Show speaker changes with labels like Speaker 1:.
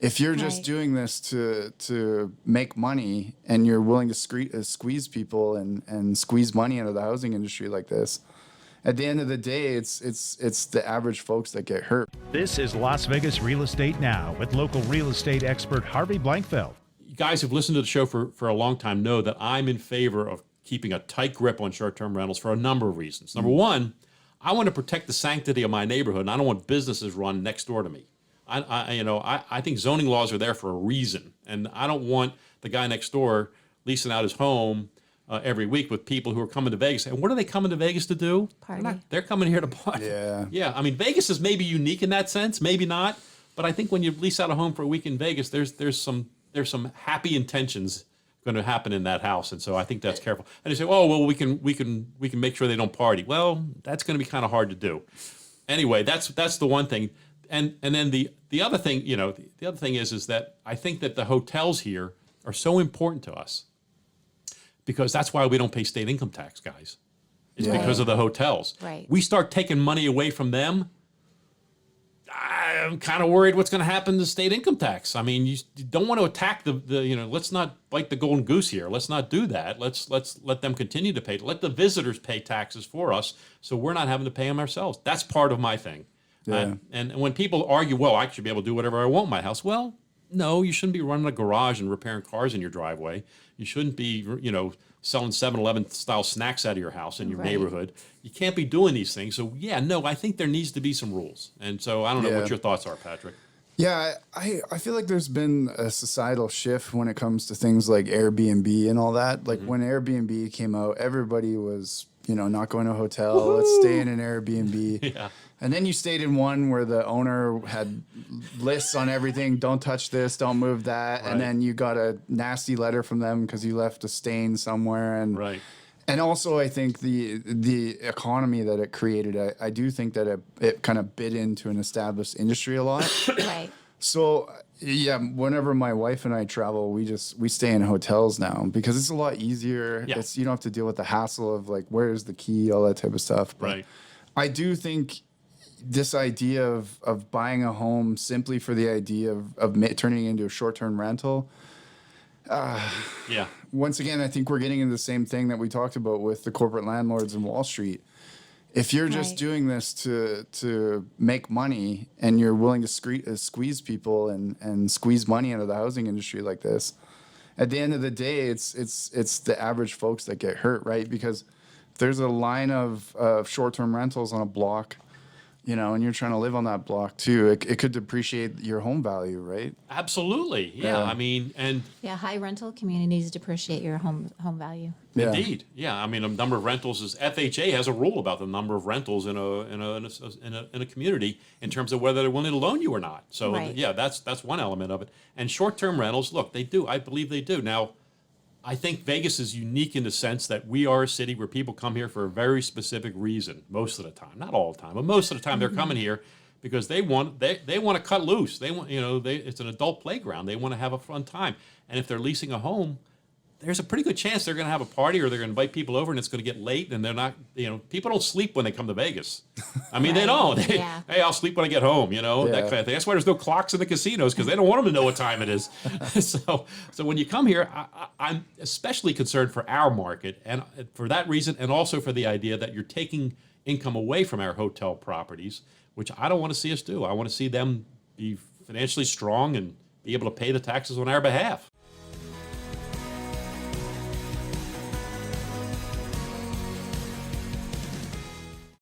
Speaker 1: If you're just doing this to make money and you're willing to squeeze people and squeeze money out of the housing industry like this, at the end of the day, it's the average folks that get hurt.
Speaker 2: This is Las Vegas Real Estate Now with local real estate expert Harvey Blankfeld.
Speaker 3: You guys who've listened to the show for a long time know that I'm in favor of keeping a tight grip on short-term rentals for a number of reasons. Number one, I want to protect the sanctity of my neighborhood, and I don't want businesses run next door to me. I think zoning laws are there for a reason, and I don't want the guy next door leasing out his home every week with people who are coming to Vegas. And what are they coming to Vegas to do?
Speaker 4: Party.
Speaker 3: They're coming here to party. Yeah. I mean, Vegas is maybe unique in that sense, maybe not. But I think when you lease out a home for a week in Vegas, there's some happy intentions going to happen in that house, and so I think that's careful. And you say, oh well, we can make sure they don't party. Well, that's going to be kind of hard to do. Anyway, that's the one thing. And then the other thing, the other thing is that I think that the hotels here are so important to us because that's why we don't pay state income tax, guys. It's because of the hotels.
Speaker 4: Right.
Speaker 3: We start taking money away from them, I'm kind of worried what's going to happen to state income tax. I mean, you don't want to attack the let's not bite the golden goose here. Let's not do that. Let's let them continue to pay. Let the visitors pay taxes for us so we're not having to pay them ourselves. That's part of my thing.
Speaker 1: Yeah.
Speaker 3: And when people argue, well, I should be able to do whatever I want in my house. Well, no, you shouldn't be running a garage and repairing cars in your driveway. You shouldn't be, selling 7-Eleven style snacks out of your house in your neighborhood. You can't be doing these things. So I think there needs to be some rules. And so I don't know what your thoughts are, Patrick.
Speaker 1: Yeah, I feel like there's been a societal shift when it comes to things like Airbnb and all that. Like when Airbnb came out, everybody was, not going to a hotel. Woo-hoo! Let's stay in an Airbnb.
Speaker 3: Yeah.
Speaker 1: And then you stayed in one where the owner had lists on everything. Don't touch this. Don't move that. Right. And then you got a nasty letter from them because you left a stain somewhere. And And also, I think the economy that it created, I do think that it kind of bit into an established industry a lot.
Speaker 4: Right.
Speaker 1: So whenever my wife and I travel, we stay in hotels now because it's a lot easier.
Speaker 3: Yeah.
Speaker 1: You don't have to deal with the hassle of like where's the key, all that type of stuff. But I do think this idea of buying a home simply for the idea of turning it into a short-term rental. Once again, I think we're getting into the same thing that we talked about with the corporate landlords in Wall Street. If you're just doing this to make money and you're willing to squeeze people and squeeze money out of the housing industry like this, at the end of the day, it's the average folks that get hurt, right? Because if there's a line of short-term rentals on a block, and you're trying to live on that block too, it could depreciate your home value, right?
Speaker 3: Absolutely. Yeah. I mean,
Speaker 4: high rental communities depreciate your home value.
Speaker 3: Indeed. Yeah. I mean, a number of rentals is FHA has a rule about the number of rentals in a community in terms of whether they're willing to loan you or not. So that's one element of it. And short-term rentals, look, they do. I believe they do. Now, I think Vegas is unique in the sense that we are a city where people come here for a very specific reason most of the time. Not all the time, but most of the time they're coming here because they want to cut loose. They want it's an adult playground. They want to have a fun time. And if they're leasing a home, there's a pretty good chance they're going to have a party or they're going to invite people over and it's going to get late and they're not, people don't sleep when they come to Vegas. I mean, they don't. Hey, I'll sleep when I get home, that kind of thing. That's why there's no clocks in the casinos because they don't want them to know what time it is. So when you come here, I'm especially concerned for our market and for that reason and also for the idea that you're taking income away from our hotel properties, which I don't want to see us do. I want to see them be financially strong and be able to pay the taxes on our behalf.